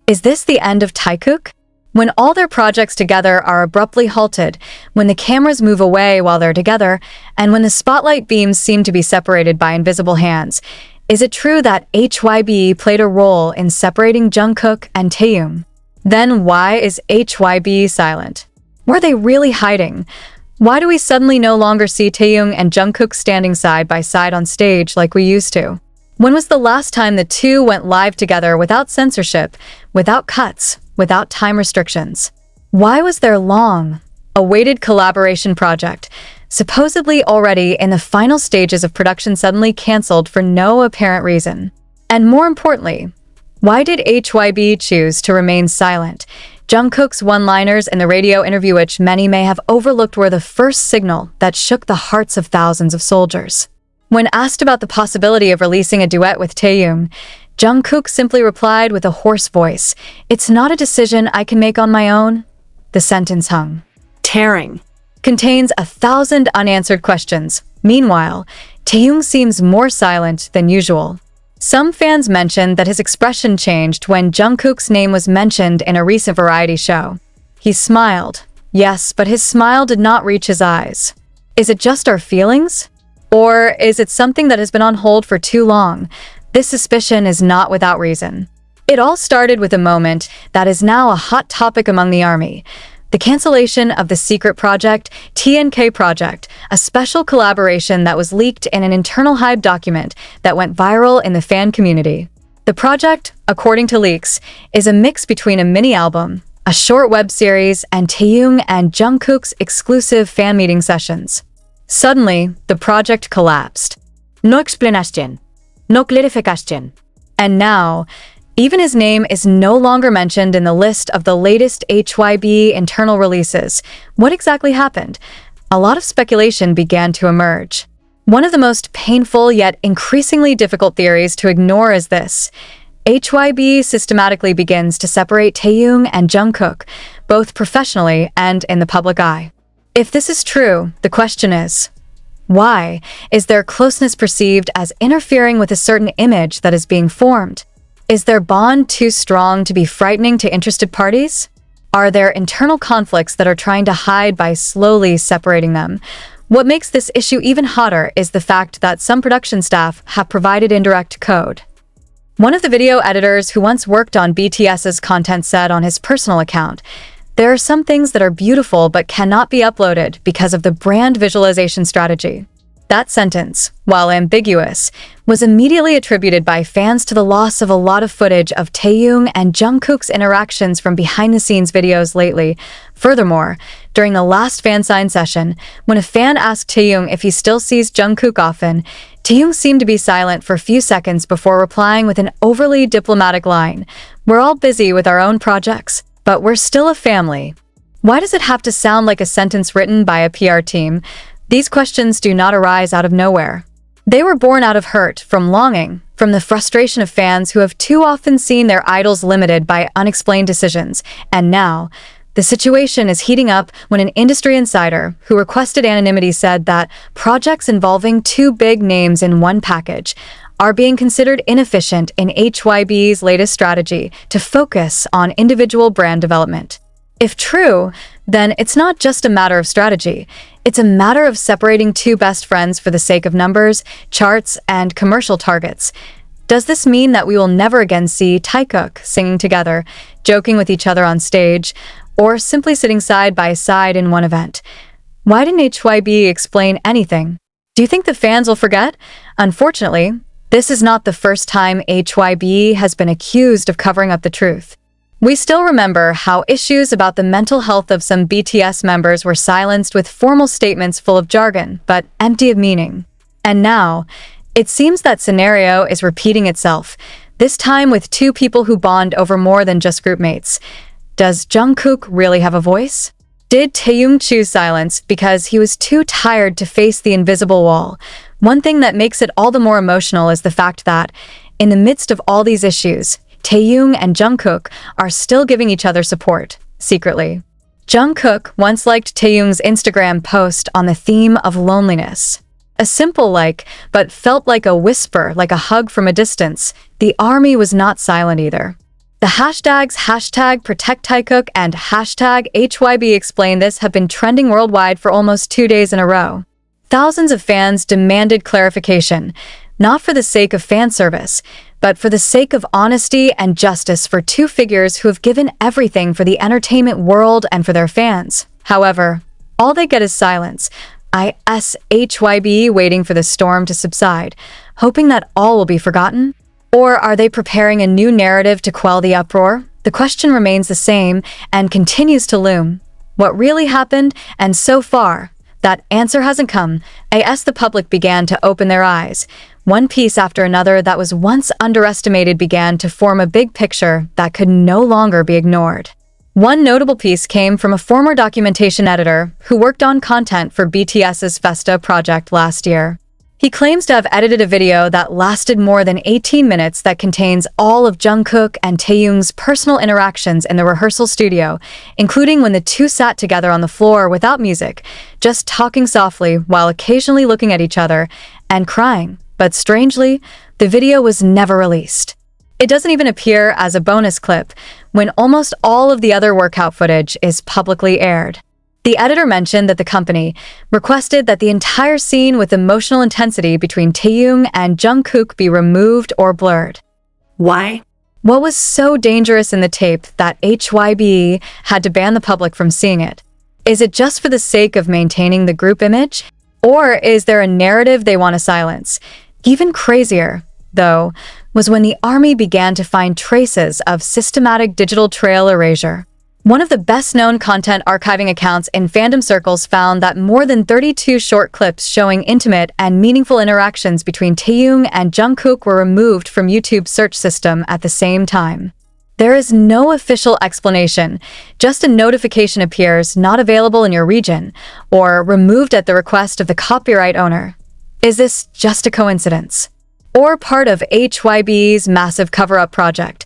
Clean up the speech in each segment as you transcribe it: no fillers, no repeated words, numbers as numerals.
Is this the end of Jungkook? When all their projects together are abruptly halted, when the cameras move away while they're together, and when the spotlight beams seem to be separated by invisible hands, is it true that HYBE played a role in separating Jungkook and taehyung? Then why is HYBE silent? Were they really hiding? Why do we suddenly no longer see taehyung and Jungkook standing side by side on stage like we used to? When was the last time the two went live together without censorship, without cuts, without time restrictions? Why was their long-awaited collaboration project, supposedly already in the final stages of production, suddenly cancelled for no apparent reason? And more importantly, why did HYBE choose to remain silent? Jungkook's one-liners in the radio interview, which many may have overlooked, were the first signal that shook the hearts of thousands of soldiers. When asked about the possibility of releasing a duet with taehyung, Jungkook simply replied with a hoarse voice, "It's not a decision I can make on my own." The sentence hung, tearing, contains 1,000 unanswered questions. Meanwhile, taehyung seems more silent than usual. Some fans mentioned that his expression changed when Jungkook's name was mentioned in a recent variety show. He smiled, yes, but his smile did not reach his eyes. Is it just our feelings? Or is it something that has been on hold for too long? This suspicion is not without reason. It all started with a moment that is now a hot topic among the army: the cancellation of the secret project, TNK Project, a special collaboration that was leaked in an internal HYBE document that went viral in the fan community. The project, according to leaks, is a mix between a mini-album, a short web series, and taehyung and Jungkook's exclusive fan meeting sessions. Suddenly, the project collapsed. No explanation, no clarification. And now, even his name is no longer mentioned in the list of the latest HYBE internal releases. What exactly happened? A lot of speculation began to emerge. One of the most painful yet increasingly difficult theories to ignore is this: HYBE systematically begins to separate taehyung and Jungkook, both professionally and in the public eye. If this is true, the question is, why is their closeness perceived as interfering with a certain image that is being formed? Is their bond too strong to be frightening to interested parties? Are there internal conflicts that are trying to hide by slowly separating them? What makes this issue even hotter is the fact that some production staff have provided indirect code. One of the video editors who once worked on BTS's content said on his personal account, "There are some things that are beautiful but cannot be uploaded because of the brand visualization strategy." That sentence, while ambiguous, was immediately attributed by fans to the loss of a lot of footage of taehyung and Jungkook's interactions from behind-the-scenes videos lately. Furthermore, during the last fan sign session, when a fan asked taehyung if he still sees Jungkook often, taehyung seemed to be silent for a few seconds before replying with an overly diplomatic line, "We're all busy with our own projects, but we're still a family." Why does it have to sound like a sentence written by a PR team? These questions do not arise out of nowhere. They were born out of hurt, from longing, from the frustration of fans who have too often seen their idols limited by unexplained decisions. And now, the situation is heating up when an industry insider, who requested anonymity, said that projects involving two big names in one package are being considered inefficient in HYBE's latest strategy to focus on individual brand development. If true, then it's not just a matter of strategy. It's a matter of separating two best friends for the sake of numbers, charts, and commercial targets. Does this mean that we will never again see Jungkook singing together, joking with each other on stage, or simply sitting side by side in one event? Why didn't HYBE explain anything? Do you think the fans will forget? Unfortunately, this is not the first time HYBE has been accused of covering up the truth. We still remember how issues about the mental health of some BTS members were silenced with formal statements full of jargon, but empty of meaning. And now, it seems that scenario is repeating itself, this time with two people who bond over more than just groupmates. Does Jungkook really have a voice? Did taehyung choose silence because he was too tired to face the invisible wall? One thing that makes it all the more emotional is the fact that, in the midst of all these issues, taehyung and Jungkook are still giving each other support, secretly. Jungkook once liked taehyung's Instagram post on the theme of loneliness. A simple like, but felt like a whisper, like a hug from a distance. The army was not silent either. The hashtags #ProtectTaehyung and #HYBE explain this have been trending worldwide for almost 2 days in a row. Thousands of fans demanded clarification, not for the sake of fan service, but for the sake of honesty and justice for two figures who have given everything for the entertainment world and for their fans. However, all they get is silence. HYBE waiting for the storm to subside, hoping that all will be forgotten? Or are they preparing a new narrative to quell the uproar? The question remains the same and continues to loom. What really happened? And so far, that answer hasn't come. As the public began to open their eyes, one piece after another that was once underestimated began to form a big picture that could no longer be ignored. One notable piece came from a former documentation editor who worked on content for BTS's Festa project last year. He claims to have edited a video that lasted more than 18 minutes that contains all of Jungkook and Taehyung's personal interactions in the rehearsal studio, including when the two sat together on the floor without music, just talking softly while occasionally looking at each other and crying. But strangely, the video was never released. It doesn't even appear as a bonus clip when almost all of the other workout footage is publicly aired. The editor mentioned that the company requested that the entire scene with emotional intensity between Taehyung and Jungkook be removed or blurred. Why? What was so dangerous in the tape that HYBE had to ban the public from seeing it? Is it just for the sake of maintaining the group image? Or is there a narrative they want to silence? Even crazier, though, was when the ARMY began to find traces of systematic digital trail erasure. One of the best-known content archiving accounts in fandom circles found that more than 32 short clips showing intimate and meaningful interactions between Taehyung and Jungkook were removed from YouTube's search system at the same time. There is no official explanation, just a notification appears not available in your region, or removed at the request of the copyright owner. Is this just a coincidence? Or part of HYBE's massive cover-up project?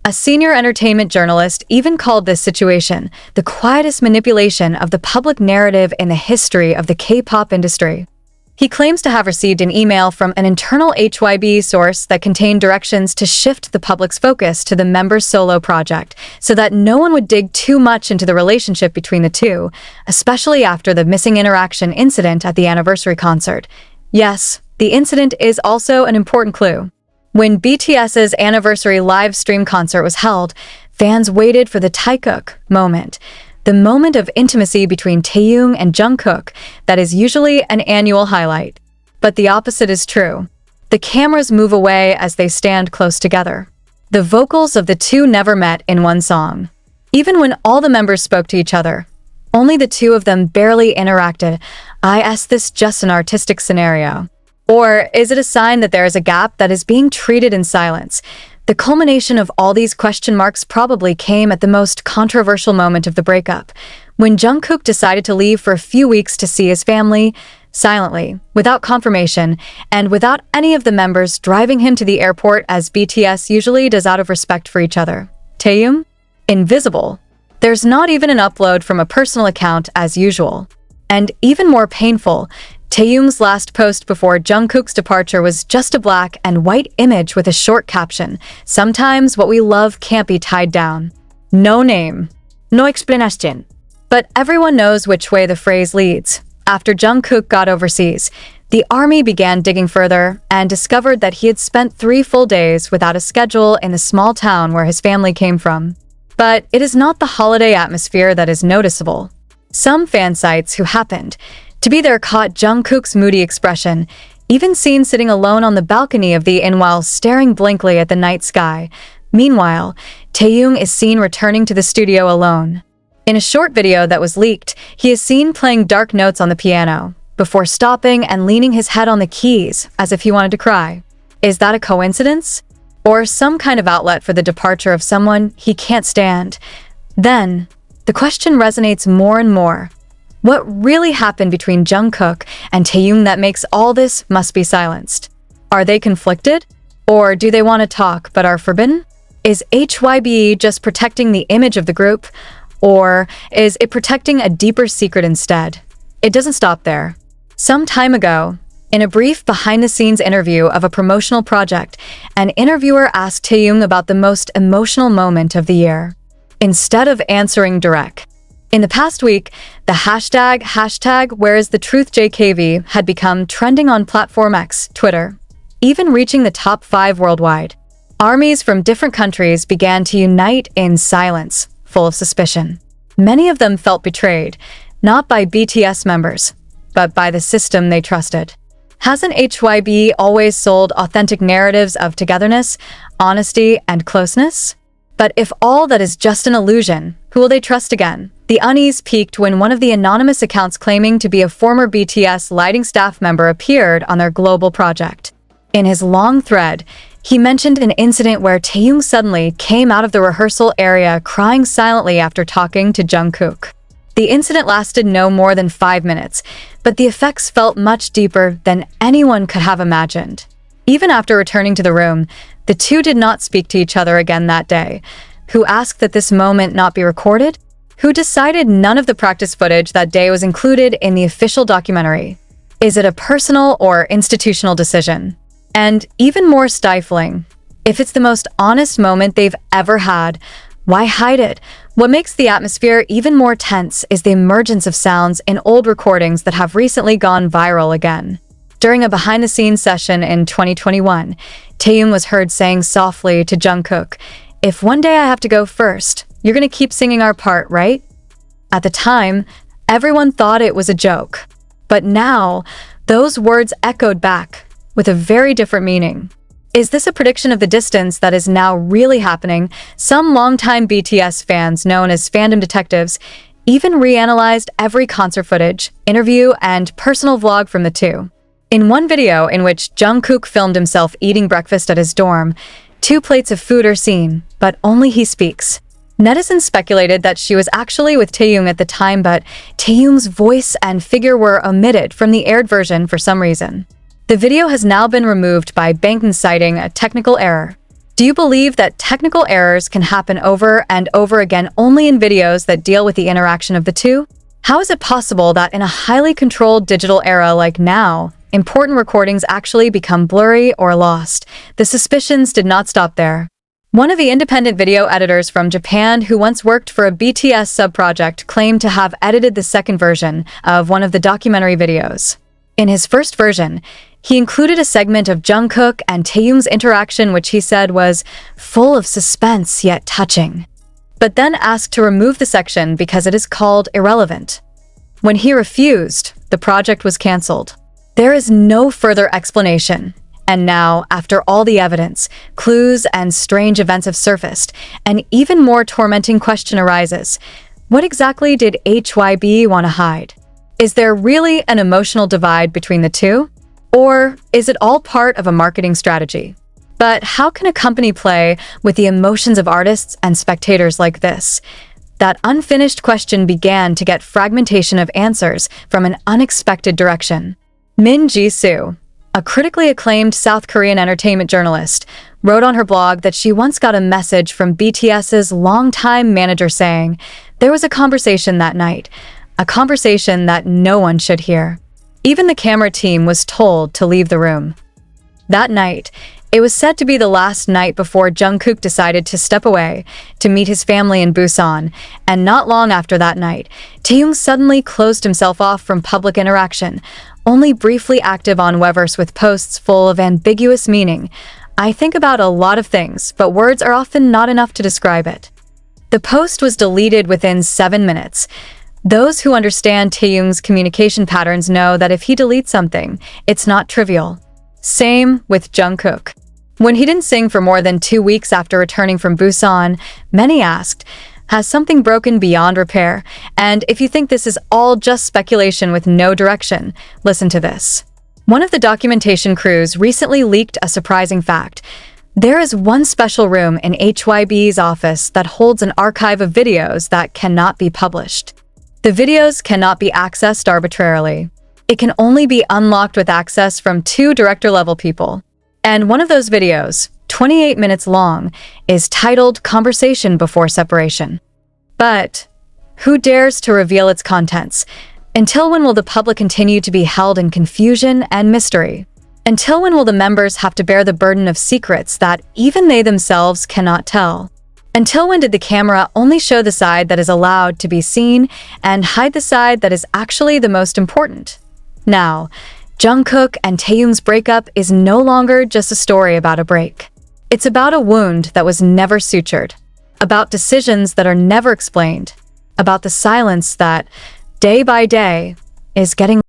A senior entertainment journalist even called this situation the quietest manipulation of the public narrative in the history of the K-pop industry. He claims to have received an email from an internal HYBE source that contained directions to shift the public's focus to the members' solo project so that no one would dig too much into the relationship between the two, especially after the missing interaction incident at the anniversary concert. Yes, the incident is also an important clue. When BTS's anniversary live stream concert was held, fans waited for the taehyung moment, the moment of intimacy between Taehyung and Jungkook that is usually an annual highlight. But the opposite is true. The cameras move away as they stand close together. The vocals of the two never met in one song. Even when all the members spoke to each other, only the two of them barely interacted. Is this just an artistic scenario? Or is it a sign that there is a gap that is being treated in silence? The culmination of all these question marks probably came at the most controversial moment of the breakup, when Jungkook decided to leave for a few weeks to see his family, silently, without confirmation, and without any of the members driving him to the airport as BTS usually does out of respect for each other. Taehyung? Invisible. There's not even an upload from a personal account as usual. And even more painful, Taehyung's last post before Jungkook's departure was just a black and white image with a short caption, "Sometimes what we love can't be tied down." No name. No explanation. But everyone knows which way the phrase leads. After Jungkook got overseas, the ARMY began digging further and discovered that he had spent 3 full days without a schedule in the small town where his family came from. But it is not the holiday atmosphere that is noticeable. Some fan sites who happened to be there caught Jungkook's moody expression, even seen sitting alone on the balcony of the inn while staring blankly at the night sky. Meanwhile, Taehyung is seen returning to the studio alone. In a short video that was leaked, he is seen playing dark notes on the piano, before stopping and leaning his head on the keys as if he wanted to cry. Is that a coincidence? Or some kind of outlet for the departure of someone he can't stand? Then, the question resonates more and more. What really happened between Jungkook and Taehyung that makes all this must be silenced? Are they conflicted? Or do they want to talk but are forbidden? Is HYBE just protecting the image of the group? Or is it protecting a deeper secret instead? It doesn't stop there. Some time ago, In a brief behind-the-scenes interview of a promotional project, an interviewer asked Taehyung about the most emotional moment of the year, instead of answering direct. In the past week, the hashtag #WhereIsTheTruthJKV had become trending on platform X, Twitter, even reaching the top 5 worldwide. Armies from different countries began to unite in silence, full of suspicion. Many of them felt betrayed, not by BTS members, but by the system they trusted. Hasn't HYBE always sold authentic narratives of togetherness, honesty, and closeness? But if all that is just an illusion, who will they trust again? The unease peaked when one of the anonymous accounts claiming to be a former BTS lighting staff member appeared on their global project. In his long thread, he mentioned an incident where Taehyung suddenly came out of the rehearsal area crying silently after talking to Jungkook. The incident lasted no more than 5 minutes, but the effects felt much deeper than anyone could have imagined. Even after returning to the room, the two did not speak to each other again that day. Who asked that this moment not be recorded? Who decided none of the practice footage that day was included in the official documentary? Is it a personal or institutional decision? And even more stifling, if it's the most honest moment they've ever had, why hide it? What makes the atmosphere even more tense is the emergence of sounds in old recordings that have recently gone viral again. During a behind-the-scenes session in 2021, Taehyung was heard saying softly to Jungkook, "If one day I have to go first, you're gonna keep singing our part, right?" At the time, everyone thought it was a joke. But now, those words echoed back with a very different meaning. Is this a prediction of the distance that is now really happening? Some longtime BTS fans, known as fandom detectives, even reanalyzed every concert footage, interview, and personal vlog from the two. In one video in which Jungkook filmed himself eating breakfast at his dorm, 2 plates of food are seen, but only he speaks. Netizens speculated that she was actually with Taehyung at the time, but Taehyung's voice and figure were omitted from the aired version for some reason. The video has now been removed by Bangtan, citing a technical error. Do you believe that technical errors can happen over and over again only in videos that deal with the interaction of the two? How is it possible that in a highly controlled digital era like now, important recordings actually become blurry or lost? The suspicions did not stop there. One of the independent video editors from Japan who once worked for a BTS sub-project claimed to have edited the second version of one of the documentary videos. In his first version, he included a segment of Jungkook and Taehyung's interaction which he said was full of suspense yet touching, but then asked to remove the section because it is called irrelevant. When he refused, the project was cancelled. There is no further explanation. And now, after all the evidence, clues, and strange events have surfaced, an even more tormenting question arises. What exactly did HYBE want to hide? Is there really an emotional divide between the two? Or is it all part of a marketing strategy? But how can a company play with the emotions of artists and spectators like this? That unfinished question began to get fragmentation of answers from an unexpected direction. Min Ji-soo, a critically acclaimed South Korean entertainment journalist, wrote on her blog that she once got a message from BTS's longtime manager saying, "There was a conversation that night, a conversation that no one should hear." Even the camera team was told to leave the room. That night, it was said to be the last night before Jungkook decided to step away to meet his family in Busan, and not long after that night, Taehyung suddenly closed himself off from public interaction, only briefly active on Weverse with posts full of ambiguous meaning. "I think about a lot of things, but words are often not enough to describe it." The post was deleted within 7 minutes. Those who understand Taehyung's communication patterns know that if he deletes something, it's not trivial. Same with Jungkook. When he didn't sing for more than 2 weeks after returning from Busan, many asked, has something broken beyond repair? And if you think this is all just speculation with no direction, listen to this. One of the documentation crews recently leaked a surprising fact. There is one special room in HYBE's office that holds an archive of videos that cannot be published. The videos cannot be accessed arbitrarily. It can only be unlocked with access from 2 director-level people. And one of those videos, 28 minutes long, is titled Conversation Before Separation. But who dares to reveal its contents? Until when will the public continue to be held in confusion and mystery? Until when will the members have to bear the burden of secrets that even they themselves cannot tell? Until when did the camera only show the side that is allowed to be seen and hide the side that is actually the most important? Now, Jungkook and Taehyung's breakup is no longer just a story about a break. It's about a wound that was never sutured, about decisions that are never explained, about the silence that, day by day, is getting